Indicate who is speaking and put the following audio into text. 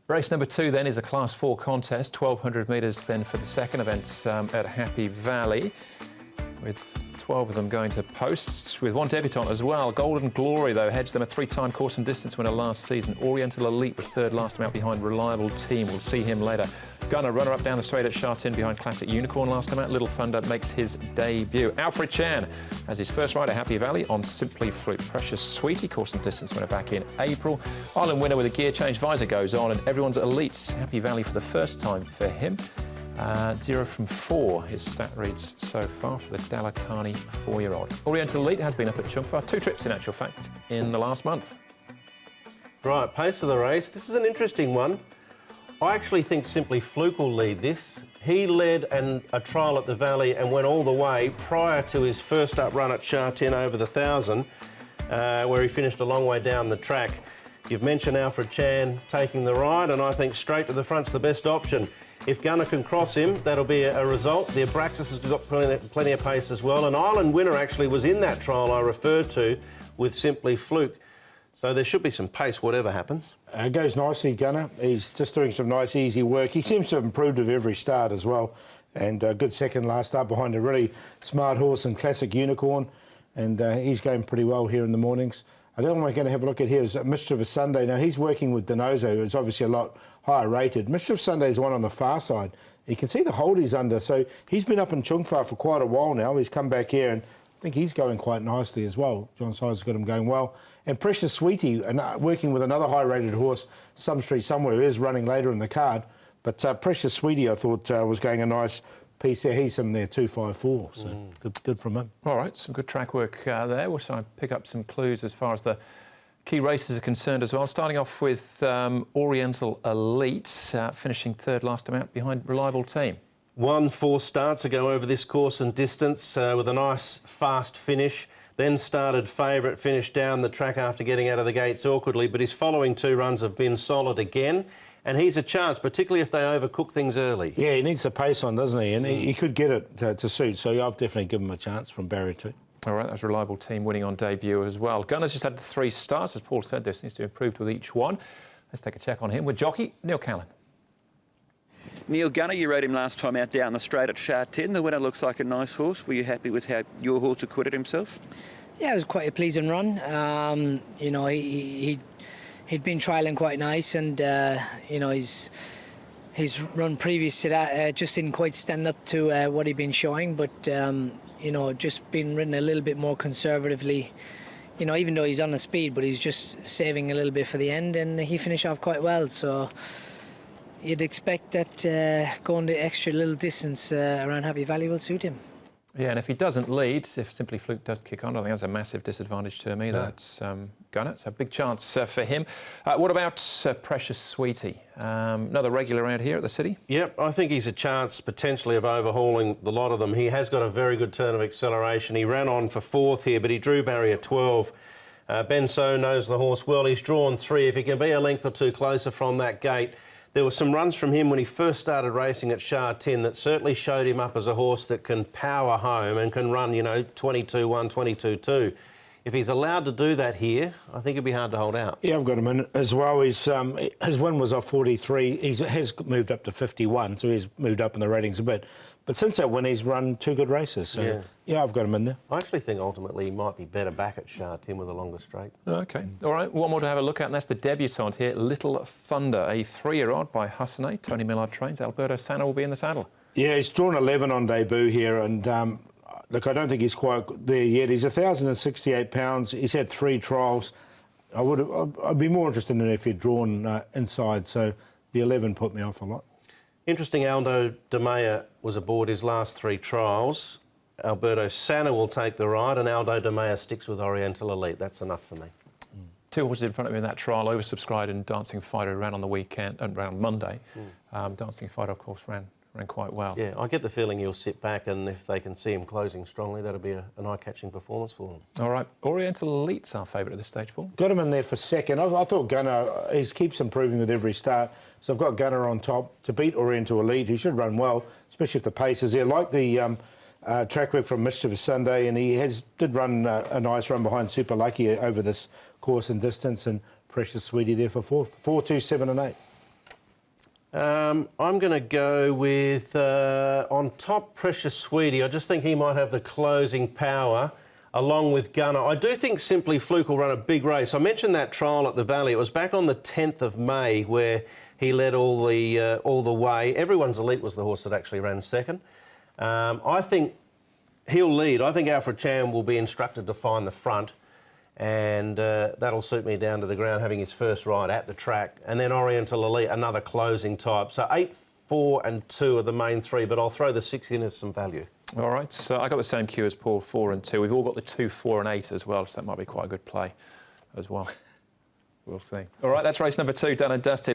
Speaker 1: Race number 2 then is a Class 4 contest, 1,200 metres then for the second event at Happy Valley, with 12 of them going to posts, with one debutant as well. Golden Glory, though, hedged them a 3-time course and distance winner last season. Oriental Elite was third last time out behind Reliable Team. We'll see him later. Gunner, runner-up down the straight at Shartin behind Classic Unicorn last time out. Little Thunder makes his debut. Alfred Chan has his first ride at Happy Valley on Simply Fluke. Precious Sweetie, course and distance winner back in April. Island winner with a gear change visor goes on, and everyone's elite. Happy Valley for the first time for him. 0 from 4, his stat reads so far for the Dalakani 4-year-old. Oriental Elite has been up at Chungfa 2 trips in actual fact in the last month.
Speaker 2: Right, pace of the race. This is an interesting one. I actually think Simply Fluke will lead this. He led a trial at the Valley and went all the way prior to his first up run at Shartin over the 1,000, where he finished a long way down the track. You've mentioned Alfred Chan taking the ride, and I think straight to the front's the best option. If Gunner can cross him, that'll be a result. The Abraxas has got plenty of pace as well. An Island winner actually was in that trial I referred to with Simply Fluke. So there should be some pace, whatever happens.
Speaker 3: Goes nicely, Gunner. He's just doing some nice, easy work. He seems to have improved with every start as well. And a good second last start behind a really smart horse and Classic Unicorn. And he's going pretty well here in the mornings. The other one we're going to have a look at here is Mischievous Sunday. Now, he's working with Donoso, who's obviously a lot higher rated. Mischievous Sunday is the one on the far side. You can see the hold he's under. So he's been up in Chungfa for quite a while now. He's come back here, and I think he's going quite nicely as well. John Si's got him going well. And Precious Sweetie, working with another high-rated horse, Some Street Somewhere, who is running later in the card. But Precious Sweetie, I thought, was going a nice piece there. He's in there 2.54, so good from him.
Speaker 1: All right, some good track work there. We'll try and pick up some clues as far as the key races are concerned as well. Starting off with Oriental Elite, finishing third last time out behind Reliable Team.
Speaker 2: 4 starts ago over this course and distance with a nice fast finish. Then started favourite, finished down the track after getting out of the gates awkwardly, but his following 2 runs have been solid again. And he's a chance, particularly if they overcook things early.
Speaker 3: Yeah, he needs the pace on, doesn't he? And he could get it to suit, so I've definitely given him a chance from barrier 2.
Speaker 1: All right, that was Reliable Team winning on debut as well. Gunner's just had 3 starts, as Paul said, there seems to have improved with each one. Let's take a check on him with jockey Neil Callan.
Speaker 4: Neil Gunner, you rode him last time out down the straight at Shartin. The winner looks like a nice horse. Were you happy with how your horse acquitted himself?
Speaker 5: Yeah, it was quite a pleasing run. You know, he'd been trialling quite nice, and you know, his run previous to that just didn't quite stand up to what he'd been showing. But you know, just been ridden a little bit more conservatively. You know, even though he's on the speed, but he's just saving a little bit for the end, and he finished off quite well. So you'd expect that going the extra little distance around Happy Valley will suit him.
Speaker 1: Yeah, and if he doesn't lead, if Simply Fluke does kick on, I think that's a massive disadvantage to me. That's Gunner, so a big chance for him. What about Precious Sweetie? Another regular around here at the City?
Speaker 2: Yep, I think he's a chance potentially of overhauling the lot of them. He has got a very good turn of acceleration. He ran on for 4th here, but he drew barrier 12. Ben So knows the horse well. He's drawn 3. If he can be a length or 2 closer from that gate. There were some runs from him when he first started racing at Shartin that certainly showed him up as a horse that can power home and can run, you know, 22-1, 22-2. If he's allowed to do that here, I think it'd be hard to hold out.
Speaker 3: Yeah, I've got him in as well. His win was off 43. He has moved up to 51, so he's moved up in the ratings a bit. But since that win, he's run 2 good races. So, yeah, I've got him in there.
Speaker 2: I actually think ultimately he might be better back at Shartin with a longer straight.
Speaker 1: OK. All right, one more to have a look at, and that's the debutant here, Little Thunder, a 3-year-old by Hussein. Tony Millard trains. Alberto Sanna will be in the saddle.
Speaker 3: Yeah, he's drawn 11 on debut here, and look, I don't think he's quite there yet. He's 1,068 pounds. He's had 3 trials. I'd be more interested in if he'd drawn inside, so the 11 put me off a lot.
Speaker 2: Interesting, Aldo De Meyer was aboard his last 3 trials. Alberto Sanna will take the ride, and Aldo De Meyer sticks with Oriental Elite. That's enough for me.
Speaker 1: 2 horses in front of him in that trial, oversubscribed, and Dancing Fighter ran on the weekend, around Monday. Dancing Fighter, of course, ran quite well.
Speaker 2: Yeah, I get the feeling he'll sit back, and if they can see him closing strongly, that'll be an eye-catching performance for them.
Speaker 1: All right, Oriental Elite's our favourite at this stage, Paul.
Speaker 3: Got him in there for second. I thought Gunner, he keeps improving with every start. So I've got Gunner on top to beat Oriental Elite, who should run well, especially if the pace is there. Like the track work from Mischievous Sunday, and he did run a nice run behind Super Lucky over this course and distance, and Precious Sweetie there for 4, 2, 7 and 8.
Speaker 2: I'm going to go with on top, Precious Sweetie. I just think he might have the closing power along with Gunner. I do think Simply Fluke will run a big race. I mentioned that trial at the Valley. It was back on the 10th of May where he led all the way. Everyone's Elite was the horse that actually ran second. I think he'll lead. I think Alfred Chan will be instructed to find the front, and that'll suit me down to the ground, having his first ride at the track. And then Oriental Elite, another closing type. So 8, 4 and 2 are the main three, but I'll throw the 6 in as some value.
Speaker 1: All right, so I got the same cue as Paul, 4 and 2. We've all got the 2, 4 and 8 as well, so that might be quite a good play as well. We'll see. All right, that's race number 2 done and dusted.